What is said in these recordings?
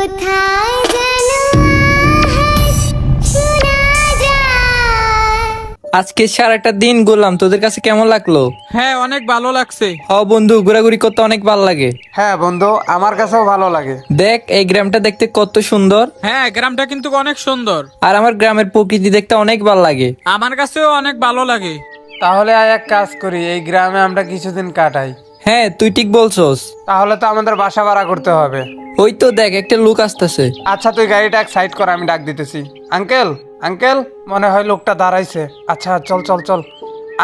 কোথায় যেন আওয়াজ শোনা যায়। আজকে সারাটা দিন ঘুরলাম, তোদের কাছে কেমন লাগলো? হ্যাঁ, অনেক ভালো লাগছে। বন্ধু, ঘোরাঘুরি করতে অনেক ভালো লাগে। হ্যাঁ বন্ধু, আমার কাছেও ভালো লাগে। দেখ, এই গ্রামটা দেখতে কত সুন্দর। হ্যাঁ, গ্রামটা কিন্তু অনেক সুন্দর। আর আমার গ্রামের প্রকৃতি দেখতে অনেক ভালো লাগে। আমার কাছেও অনেক ভালো লাগে। তাহলে এক কাজ করি, এই গ্রামে আমরা কিছুদিন কাটাই। হ্যাঁ, তুই ঠিক বলছস। তাহলে তো আমাদের বাসা ভাড়া করতে হবে। ওই তো দেখ, একটা লোক আসতেছে। আচ্ছা, তুই গাড়িটা এক সাইড কর, আমি ডাক দিতেছি। আঙ্কেল, আঙ্কেল, মনে হয় লোকটা দাঁড়াইছে। আচ্ছা, চল চল চল।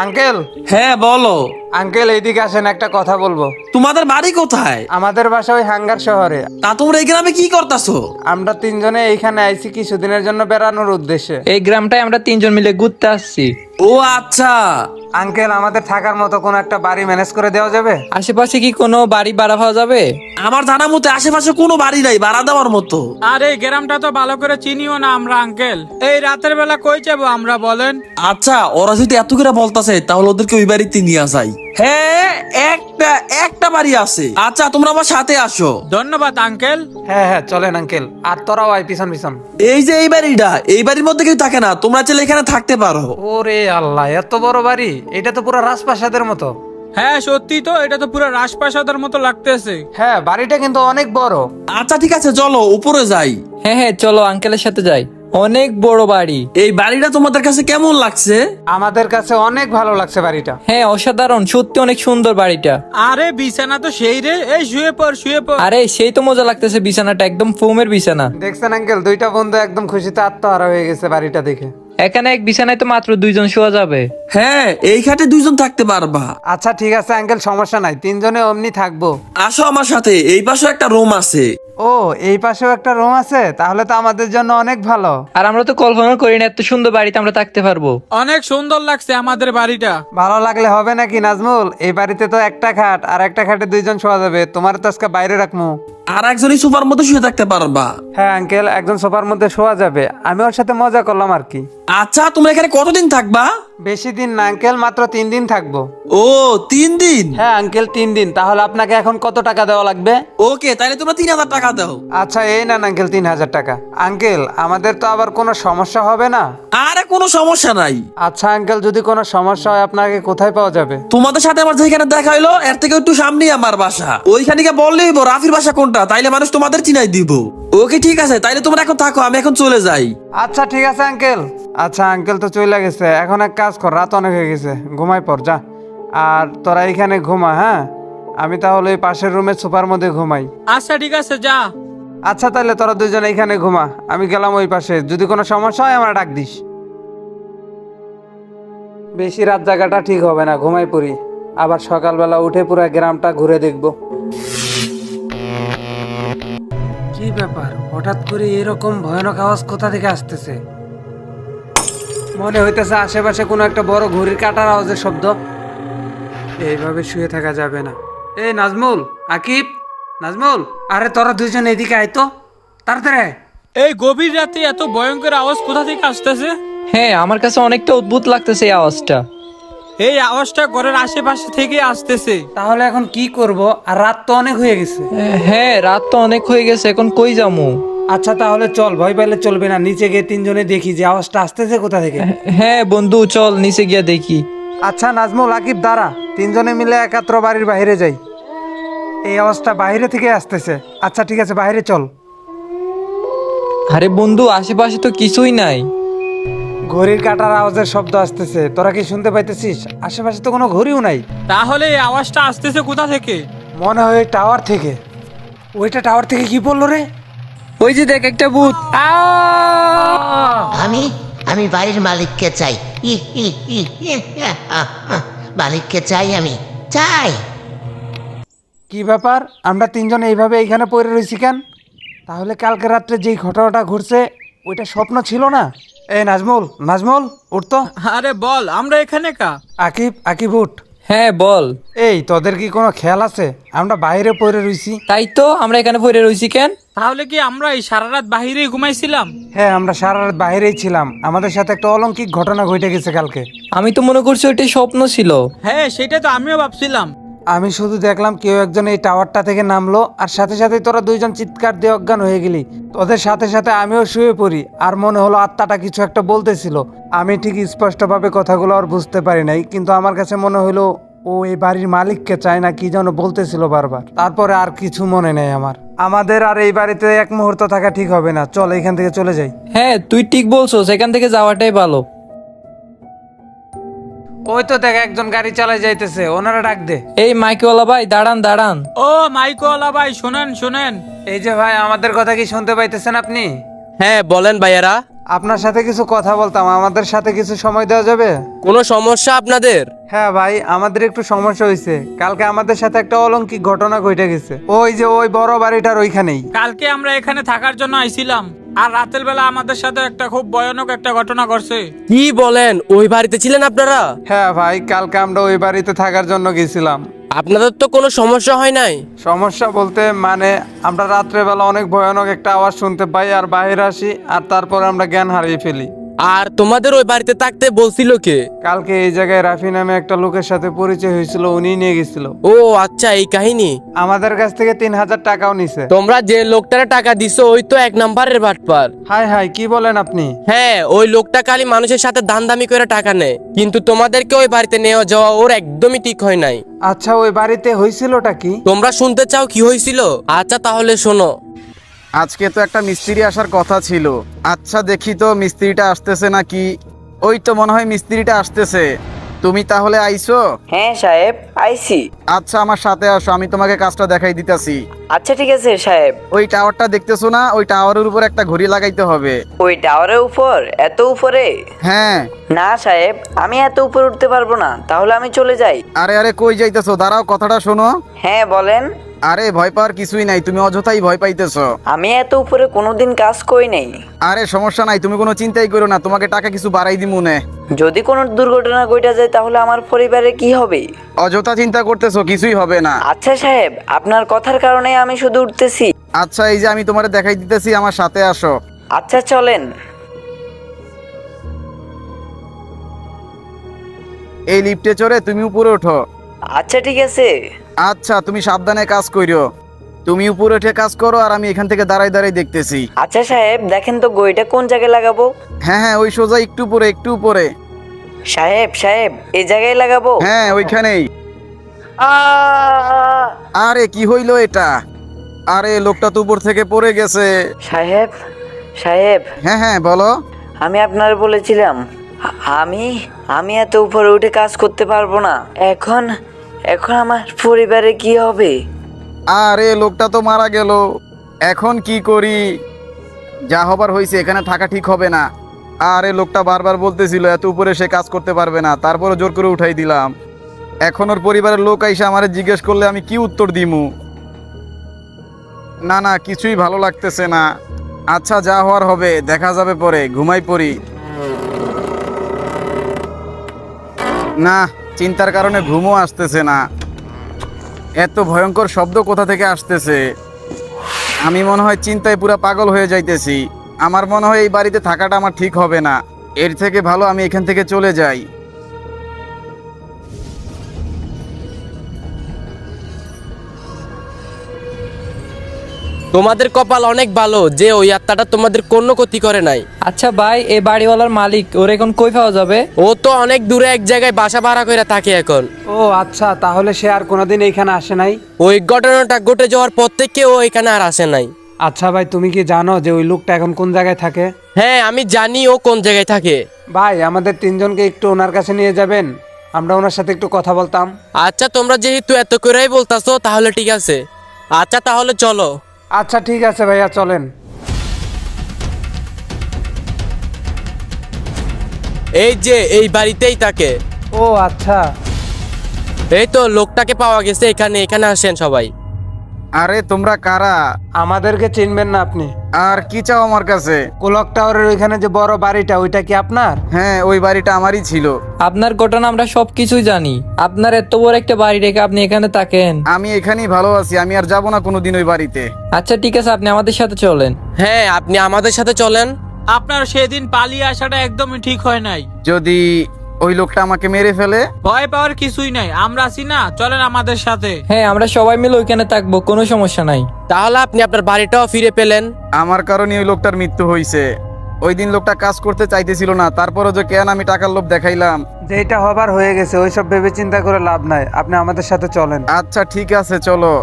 আঙ্কেল, হ্যাঁ বলো। আঙ্কেল এইদিকে আসেন, একটা কথা বলবো। তোমাদের বাড়ি কোথায়? আমাদের বাসা ওই হাঙ্গার শহরে। তা তোমরা এই গ্রামে কি করতেছো? আমরা তিনজনে এইখানে আইছি কিছুদিনের জন্য বেড়ানোর উদ্দেশ্যে। এই গ্রামটায় আমরা তিনজন মিলে ঘুরতে আসছি। ও আচ্ছা। আঙ্কেল, আমাদের থাকার মতো কোনো একটা বাড়ি ম্যানেজ করে দেওয়া যাবে? আশেপাশে কি কোনো বাড়ি ভাড়া পাওয়া যাবে? আমার জানা মতে আশেপাশে কোনো বাড়ি নাই ভাড়া দেওয়ার মতো। আর এই গ্রামটা তো ভালো করে চিনিও না আমরা আঙ্কেল। এই রাতের বেলা কই যাবো আমরা বলেন? আচ্ছা, ওরা যদি এত করে বলতাছে তাহলে ওদেরকে ওই বাড়িতে নিয়ে যাই। হ্যাঁ, একটা একটা বাড়ি আছে। আচ্ছা, তোমরা আমার সাথে আসো। ধন্যবাদ আঙ্কেল। হ্যাঁ হ্যাঁ, চলেন আঙ্কেল। আর তোরাও আয় পিছন পিছন। এই যে এই বাড়িটা, এই বাড়ির মধ্যে কেউ থাকে না, তোমরা চাইলে এখানে থাকতে পারো। ওরে আল্লাহ, এত বড় বাড়ি! এটা তো পুরো রাজপ্রাসাদের মতো। হ্যাঁ সত্যি তো, এটা তো পুরো রাজপ্রাসাদের মতো লাগতেছে। হ্যাঁ, বাড়িটা কিন্তু অনেক বড়। আচ্ছা ঠিক আছে, চলো উপরে যাই। হ্যাঁ হ্যাঁ, চলো আঙ্কেলের সাথে যাই। অনেক বড় বাড়ি। এই বাড়িটা তোমাদের কাছে কেমন লাগছে? আমাদের কাছে অনেক ভালো লাগছে বাড়িটা। হ্যাঁ, অসাধারণ, সত্যি অনেক সুন্দর বাড়িটা। আরে বিছানা তো সেই রে, এই শুয়ে পড় শুয়ে পড়। আরে সেই তো মজা লাগতেছে, বিছানাটা একদম ফোমের বিছানা। দেখছেন আঙ্কেল, দুইটা বন্ধু একদম খুশিতে আত্মহারা হয়ে গেছে বাড়িটা দেখে। এখানে এক বিছানায় তো মাত্র দুইজন শোয়া যাবে। হ্যাঁ, এই খাটে দুইজন থাকতে পারবা। আচ্ছা ঠিক আছে আঙ্কেল, সমস্যা নাই, তিনজনে অমনি থাকবো। আসো আমার সাথে, এই পাশে একটা রুম আছে। ও, এই পাশেও একটা রুম আছে, তাহলে তো আমাদের জন্য অনেক ভালো। আর আমরা তো কল্পনা করি না এত সুন্দর বাড়িতে আমরা থাকতে পারবো। অনেক সুন্দর লাগছে আমাদের বাড়িটা। ভালো লাগলে হবে নাকি নাজমুল? এই বাড়িতে তো একটা খাট, আর একটা খাটে দুইজন শোয়া যাবে। তোমার তো আজকে বাইরে রাখবো। আর একজনই সোফার মধ্যে শুয়ে থাকতে পারবা। হ্যাঁ আঙ্কেল, একজন সোফার মধ্যে শোয়া যাবে। আমি ওর সাথে মজা করলাম আর কি। আচ্ছা, তোমরা এখানে কতদিন থাকবা? বেশি দিন না আঙ্কেল, মাত্র 3 দিন থাকবো। ও, 3 দিন? হ্যাঁ আঙ্কেল, 3 দিন। তাহলে আপনাকে এখন কত টাকা দেওয়া লাগবে? ওকে, তাহলে তোমরা 3000 টাকা দাও। আচ্ছা, এই না আঙ্কেল, 3000 টাকা। আঙ্কেল, আমাদের তো আবার কোনো সমস্যা হবে না? আরে কোনো সমস্যা নাই। আচ্ছা আঙ্কেল, যদি কোনো সমস্যা হয় আপনাকে কোথায় পাওয়া যাবে? তোমাদের সাথে আমার যেখানে দেখা হইলো এর থেকে একটু সামনেই আমার বাসা। ওইখানে গিয়ে বললেই রাফির বাসা কোনটা, তাইলে মানুষ তোমাদের চিনাই দিব। ওকে ঠিক আছে, তাইলে তোমরা এখন থাকো, আমি এখন চলে যাই। আচ্ছা ঠিক আছে আঙ্কেল। আচ্ছা আঙ্কেল তো চলে গেছে, এখন এক কাজ কর, রাত অনেক হয়ে গেছে, ঘুমাই পর যা। আর তোরা এখানে ঘুমা, হ্যাঁ? আমি তাহলে ওই পাশের রুমের সোফার মধ্যে ঘুমাই। আচ্ছা ঠিক আছে, যা। আচ্ছা তাহলে তোরা দুজন এখানে ঘুমা, আমি গেলাম ওই পাশে। যদি কোনো সমস্যা হয় আমার ডাক দিস। বেশি রাত জায়গাটা ঠিক হবে না, ঘুমাই পড়ি। আবার সকালবেলা উঠে পুরো গ্রামটা ঘুরে দেখব। কি ব্যাপার, হঠাৎ করে এরকম ভয়ানক আওয়াজ কোথা থেকে আসতেছে? মনে হইতেছে আশেপাশে কোনো একটা বড় ঘড়ির কাটার আওয়াজের শব্দ। এইভাবে শুয়ে থাকা যাবে না। এই নাজমুল, আকিব, নাজমুল, আরে তোরা দুইজন এদিকে আয় তো, তাড়াতাড়ি আয়। এই গভীর রাতে এত ভয়ঙ্কর আওয়াজ কোথা থেকে আসতেছে? হ্যাঁ, আমার কাছে অনেকটা অদ্ভুত লাগতেছে এই আওয়াজটা। এই আওয়াজটা ঘরের আশেপাশে থেকে আসতেছে। তাহলে এখন কি করব? আর রাত তো অনেক হয়ে গেছে। হ্যাঁ, রাত তো অনেক হয়ে গেছে, এখন কই যামু? আচ্ছা তাহলে চল, ভয় পাইলে চলবে না, নিচে গিয়ে তিনজনে দেখি যে আওয়াজটা আসতেছে কোথা থেকে। হ্যাঁ বন্ধু, চল নিচে গিয়া দেখি। আচ্ছা নাজমুল, আকিব, দাঁড়া, তিনজনে মিলে একাত্র বাড়ির বাইরে যাই। এই আওয়াজটা বাইরে থেকে আসতেছে। আচ্ছা ঠিক আছে, বাইরে চল। আরে বন্ধু, আশেপাশে তো কিছুই নাই। ঘড়ির কাটার আওয়াজের শব্দ আসতেছে, তোরা কি শুনতে পাইতেছিস? আশেপাশে তো কোনো ঘড়িও নাই। তাহলে এই আওয়াজটা আসতেছে কোথা থেকে? মনে হয় টাওয়ার থেকে। ওইটা টাওয়ার থেকে কি বললো রে? ওই যে দেখ, একটা ভূত। আমি আমি বাড়ির মালিককে চাই। ই ই ই ই, মালিককে চাই, আমি চাই। কি ব্যাপার, আমরা তিনজন এইভাবে এইখানে পড়ে রয়েছি কেন? তাহলে কালকে রাত্রে যেই ঘটনাটা ঘটছে ওইটা স্বপ্ন ছিল না? এই নাজমুল, নাজমুল, উঠতো। আরে বল, আমরা এখানে কা? আকিব, আকিব উঠ। হ্যাঁ বল। এই তোদের কি কোনো খেয়াল আছে আমরা বাইরে পড়ে রইছি? তাই তো, আমরা এখানে পড়ে রইছি কেন? তাহলে কি আমরা এই সারা রাত বাহিরেই ঘুমাইছিলাম? হ্যাঁ, আমরা সারা রাত বাইরেই ছিলাম। আমাদের সাথে একটা অলৌকিক ঘটনা ঘটে গেছে কালকে। আমি তো মনে করছি ওইটাই স্বপ্ন ছিল। হ্যাঁ, সেটা তো আমিও ভাবছিলাম। আমি শুধু দেখলাম কেউ একজন এই টাওয়ারটা থেকে নামলো আর সাথে সাথে তোরা দুইজন চিৎকার দিয়ে অজ্ঞান হয়ে গেলি। তোদের সাথে সাথে আমিও শুয়ে পড়ি আর মনে হলো আত্মাটা কিছু একটা বলতেছিল। আমি ঠিক স্পষ্টভাবে কথাগুলো আর বুঝতে পারি নাই, কিন্তু আমার কাছে মনে হলো ও এই বাড়ির মালিককে চায় না কি যেন বলতেছিল বারবার। তারপরে আর কিছু মনে নেই আমার। আমাদের আর এই বাড়িতে এক মুহূর্ত থাকা ঠিক হবে না, চল এখান থেকে চলে যাই। হ্যাঁ তুই ঠিক বলছো, সেখান থেকে যাওয়াটাই ভালো। ওই তো দেখ একজন গাড়ি চালায় যাইতেছে, ওনারা ডাক দে। এই মাইকওয়ালা ভাই দাঁড়ান দাঁড়ান। ও মাইকওয়ালা ভাই, শোনেন শোনেন। এই যে ভাই, আমাদের কথা কি শুনতে পাইতেছেন আপনি? হ্যাঁ বলেন ভাইয়ারা, আপনার সাথে কিছু কথা বলতাম, আমাদের সাথে কিছু সময় দেওয়া যাবে? কোনো সমস্যা আপনাদের? হ্যাঁ ভাই, আমাদের একটু সমস্যা হয়েছে। কালকে আমাদের সাথে একটা অলৌকিক ঘটনা ঘটে গেছে, ওই যে ওই বড় বাড়িটার ওইখানেই। কালকে আমরা এখানে থাকার জন্য আইছিলাম, আর রাতের বেলা আমাদের সাথে একটা খুব ভয়ানক একটা ঘটনা ঘটছে। কি বলেন, ওই বাড়িতে ছিলেন আপনারা? হ্যাঁ ভাই, কালকে আমরা ওই বাড়িতে থাকার জন্য গেছিলাম। আপনাদের তো কোনো সমস্যা হয় নাই? সমস্যা বলতে মানে আমরা রাত্রেবেলা অনেক ভয়ানক একটা আওয়াজ শুনতে পাই আর বাইরে আসি, আর তারপর আমরা জ্ঞান হারিয়ে ফেলি। আর তোমাদের ওই বাড়িতে থাকতে বলছিল কে? কালকে এই জায়গায় রাফি নামে একটা লোকের সাথে পরিচয় হয়েছিল, উনি নিয়ে গেছিল। ও আচ্ছা, এই কাহিনী। আমাদের কাছ থেকে 3000 টাকাও নিছে। তোমরা যে লোকটারে টাকা দিছো ওই তো 1 নাম্বারের বাটপার। হাই হাই, কি বলেন আপনি? হ্যাঁ, ওই লোকটা খালি মানুষের সাথে দামি করে টাকা নেয়, কিন্তু তোমাদেরকে ওই বাড়িতে নেওয়া যাওয়া ওর একদমই ঠিক হয় নাই। আচ্ছা, ওই বাড়িতে হয়েছিলটা কি? তোমরা শুনতে চাও কি হয়েছিল? আচ্ছা তাহলে শোনো। আজকে তো একটা মিস্ত্রি আসার কথা ছিল। আচ্ছা দেখি তো মিস্ত্রিটা আসতেছে নাকি। ওই তো মনে হয় মিস্ত্রিটা আসতেছে। তুমি তাহলে আইছো? হ্যাঁ সাহেব, আইছি। আচ্ছা আমার সাথে আসো, আমি তোমাকে কাজটা দেখাই দিতেছি। আচ্ছা ঠিক আছে সাহেব। ওই টাওয়ারটা দেখতেছো না, ওই টাওয়ারের উপর একটা ঘড়ি লাগাইতে হবে। ওই টাওয়ারের উপর? এত উপরে? হ্যাঁ। না সাহেব, আমি এত উপরে উঠতে পারবো না, তাহলে আমি চলে যাই। আরে আরে কই যাইতেছো, দাঁড়াও কথাটা শোনো। হ্যাঁ বলেন। আরে ভয় পাওয়ার কিছুই নাই, তুমি অযথাই ভয় পাইতেছো। আমি এত উপরে কোনোদিন কাজ করি নাই। আরে সমস্যা নাই, তুমি কোনো চিন্তাই করো না, তোমাকে টাকা কিছু বাড়াই দিমু নে। যদি কোনো দুর্ঘটনা ঘটে যায় তাহলে আমার পরিবারে কি হবে? অযথা চিন্তা করতেছো, কিছুই হবে না। আচ্ছা সাহেব, আপনার কথার কারণে আমি শুধু উঠতেছি। আচ্ছা এই যে আমি তোমারে দেখাই দিতেছি, আমার সাথে আসো। আচ্ছা চলেন। এই লিফটে চড়ে তুমি উপরে ওঠো। আচ্ছা ঠিক আছে। আচ্ছা তুমি সাবধানে কাজ কইরো। তুমি উপরে উঠে কাজ করো আর আমি এখান থেকে দাঁড়াই দাঁড়াই দেখতেছি। আচ্ছা সাহেব, দেখেন তো গইটা কোন জায়গায় লাগাবো? হ্যাঁ হ্যাঁ, ওই সোজা একটু উপরে একটু উপরে। সাহেব সাহেব, এই জায়গায় লাগাবো? হ্যাঁ ওইখানেই। আহ! আরে কি হইলো এটা? আরে লোকটা তো উপর থেকে পড়ে গেছে। সাহেব সাহেব, হ্যাঁ হ্যাঁ বলো। আমি আপনার বলেছিলাম আমি আমি এত উপরে উঠে কাজ করতে পারবো না। এখন এখন আমার পরিবারে কি হবে? আরে লোকটা তো মারা গেল, এখন কি করি? যা হবার হয়েছে, এখানে থাকা ঠিক হবে না। আরে লোকটা বারবার বলতেছিল এত উপরে সে কাজ করতে পারবে না, তারপরে জোর করে উঠাই দিলাম। এখন ওর পরিবারের লোক আইসা আমারে জিজ্ঞেস করলে আমি কি উত্তর দিমু? না না, কিছুই ভালো লাগতেছে না। আচ্ছা যা হওয়ার হবে, দেখা যাবে পরে, ঘুমাই পড়ি। না, চিন্তার কারণে ঘুমও আসতেছে না। এত ভয়ঙ্কর শব্দ কোথা থেকে আসতেছে? আমি মনে হয় চিন্তায় পুরো পাগল হয়ে যাইতেছি। আমার মনে হয় এই বাড়িতে থাকাটা আমার ঠিক হবে না। এর থেকে ভালো আমি এখান থেকে চলে যাই। তোমাদের কপাল অনেক ভালো যে ওই আত্মাটা তোমাদের কোনো ক্ষতি করে নাই। আচ্ছা ভাই, এই বাড়িওয়ালার মালিক ওর এখন কই পাওয়া যাবে? ও তো অনেক দূরে এক জায়গায় বাসা ভাড়া করে থাকে এখন। ও আচ্ছা, তাহলে সে আর কোনোদিন এইখানে আসে নাই? ওই ঘটনাটা ঘটে যাওয়ার পর থেকে ও এখানে আর আসে নাই। আচ্ছা ভাই, তুমি কি জানো যে ওই লোকটা এখন কোন জায়গায় থাকে? হ্যাঁ আমি জানি ও কোন জায়গায় থাকে। ভাই, আমাদের তিনজনকে একটু ওনার কাছে নিয়ে যাবেন, আমরা ওনার সাথে একটু কথা বলতাম। আচ্ছা তোমরা যেহেতু এত করেই বলতাছো তাহলে ঠিক আছে। আচ্ছা তাহলে চলো। আচ্ছা ঠিক আছে ভাইয়া, চলেন। এই যে এই বাড়িতেই থাকে। ও আচ্ছা। এই তো লোকটাকে পাওয়া গেছে এখানে, এখানে আসেন সবাই। আরে তোমরা কারা? আমাদেরকে চিনবেন না আপনি? আর কি চাও আমার কাছে? কোলক টাওয়ারের ওইখানে যে বড় বাড়িটা, ওইটা কি আপনার? হ্যাঁ ওই বাড়িটা আমারই ছিল। আপনার ঘটনা আমরা সবকিছুই জানি। আপনার এত বড় একটা বাড়ি রেখে আপনি এখানে থাকেন? আমি এখানেই ভালো আছি, আমি আর যাবো না কোনোদিন ওই বাড়িতে। আচ্ছা ঠিক আছে, আপনি আমাদের সাথে চলেন। হ্যাঁ আপনি আমাদের সাথে চলেন। আপনার সেদিন পালিয়ে আসাটা একদমই ঠিক হয় নাই। যদি ওই লোকটা আমাকে মেরে ফেলে? ভয় পাওয়ার কিছুই নাই, আমরা আছি না, চলেন আমাদের সাথে। হ্যাঁ আমরা সবাই মিলে ওইখানে থাকবো, কোনো সমস্যা নাই। তাহলে আপনি আপনার বাড়িটাও ফিরে পেলেন। আমার কারণে ওই লোকটার মৃত্যু হয়েছে। ওই দিন লোকটা কাজ করতে চাইতেছিল না, তারপরে যে কেন আমি টাকার লোভ দেখাইলাম। যেটা হবার হয়ে গেছে, ওইসব ভেবে চিন্তা করে লাভ নাই, আপনি আমাদের সাথে চলেন। আচ্ছা ঠিক আছে, চলো।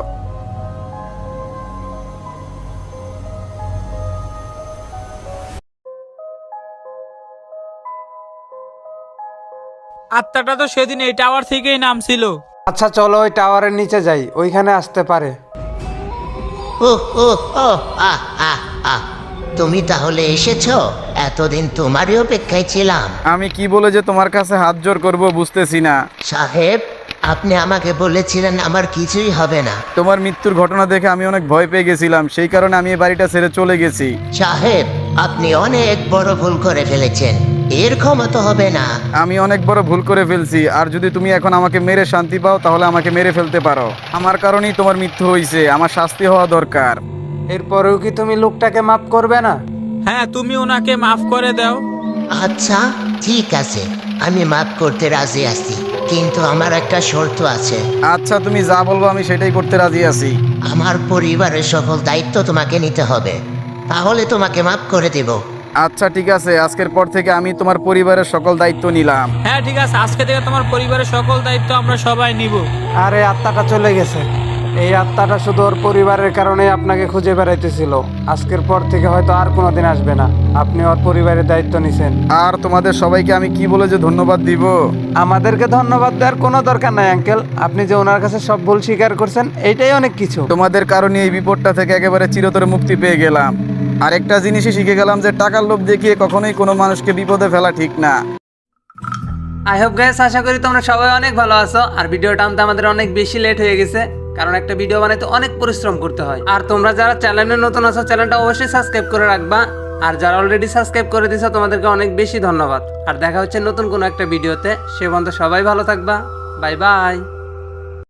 আত্মাটা তো সেদিন এই টাওয়ার থেকেই নামছিল। আচ্ছা চলো ওই টাওয়ারের নিচে যাই, ওইখানে আসতে পারে। ও ও ও আহ আহ আহ তুমি তাহলে এসেছো? এতদিন তোমারই অপেক্ষায় ছিলাম। আমি কি বলে যে তোমার কাছে হাত জোর করব বুঝতেছি না। সাহেব, আপনি আমাকে বলেছিলেন আমার কিছুই হবে না। তোমার মৃত্যুর ঘটনা দেখে আমি অনেক ভয় পেয়ে গেছিলাম, সেই কারণে আমি এই বাড়িটা ছেড়ে চলে গেছি। সাহেব, আপনি অনেক বড় ভুল করে ফেলেছেন, এর ক্ষমা তো হবে না। আমি অনেক বড় ভুল করে ফেলছি, আর যদি তুমি এখন আমাকে মেরে শান্তি পাও তাহলে আমাকে মেরে ফেলতে পারো। আমার কারণেই তোমার মৃত্যু হয়েছে, আমার শাস্তি হওয়া দরকার। এরপরেও কি তুমি লোকটাকে মাফ করবে না? হ্যাঁ, তুমি ওনাকে মাফ করে দাও। আচ্ছা ঠিক আছে, আমি মাফ করতে রাজি আছি, কিন্তু আমার একটা শর্ত আছে। আচ্ছা তুমি যা বলবো আমি সেটাই করতে রাজি আছি। আমার পরিবারের সকল দায়িত্ব তোমাকে নিতে হবে, তাহলে তোমাকে মাফ করে দেব। আচ্ছা ঠিক আছে, আজকের পর থেকে আমি তোমার পরিবারের সকল দায়িত্ব নিলাম। হ্যাঁ ঠিক আছে, আজকে থেকে তোমার পরিবারের সকল দায়িত্ব আমরা সবাই নিব। আর এই আত্মাটা চলে গেছে, এই আত্মাটা শুধু ওর পরিবারের কারণে আপনাকে খুঁজে বেড়াইতেছিল। আজকের পর থেকে হয়তো আর কোনোদিন আসবে না, আপনি ওর পরিবারের দায়িত্ব নিছেন। আর তোমাদের সবাইকে আমি কি বলে যে ধন্যবাদ দিব? আমাদেরকে ধন্যবাদ দেওয়ার কোনো দরকার নাই আঙ্কেল, আপনি যে ওনার কাছে সব ভুল স্বীকার করছেন এইটাই অনেক কিছু। তোমাদের কারণে এই বিপদটা থেকে একেবারে চিরতরে মুক্তি পেয়ে গেলাম। আর একটা জিনিসই শিখে গেলাম যে টাকার লোভ দেখিয়ে কখনোই কোনো মানুষকে বিপদে ফেলা ঠিক না। আই হোপ গাইস, আশা করি তোমরা সবাই অনেক ভালো আছো। আর ভিডিওটা আনতে আমাদের অনেক বেশি লেট হয়ে গেছে, কারণ একটা ভিডিও বানাইতে অনেক পরিশ্রম করতে হয়। আর তোমরা যারা চ্যানেলে নতুন আছো, চ্যানেলটা অবশ্যই সাবস্ক্রাইব করে রাখবা। আর যারা অলরেডি সাবস্ক্রাইব করে দিছো তোমাদেরকে অনেক বেশি ধন্যবাদ। আর দেখা হচ্ছে নতুন কোনো একটা ভিডিওতে, সে পর্যন্ত সবাই ভালো থাকবা। Bye bye.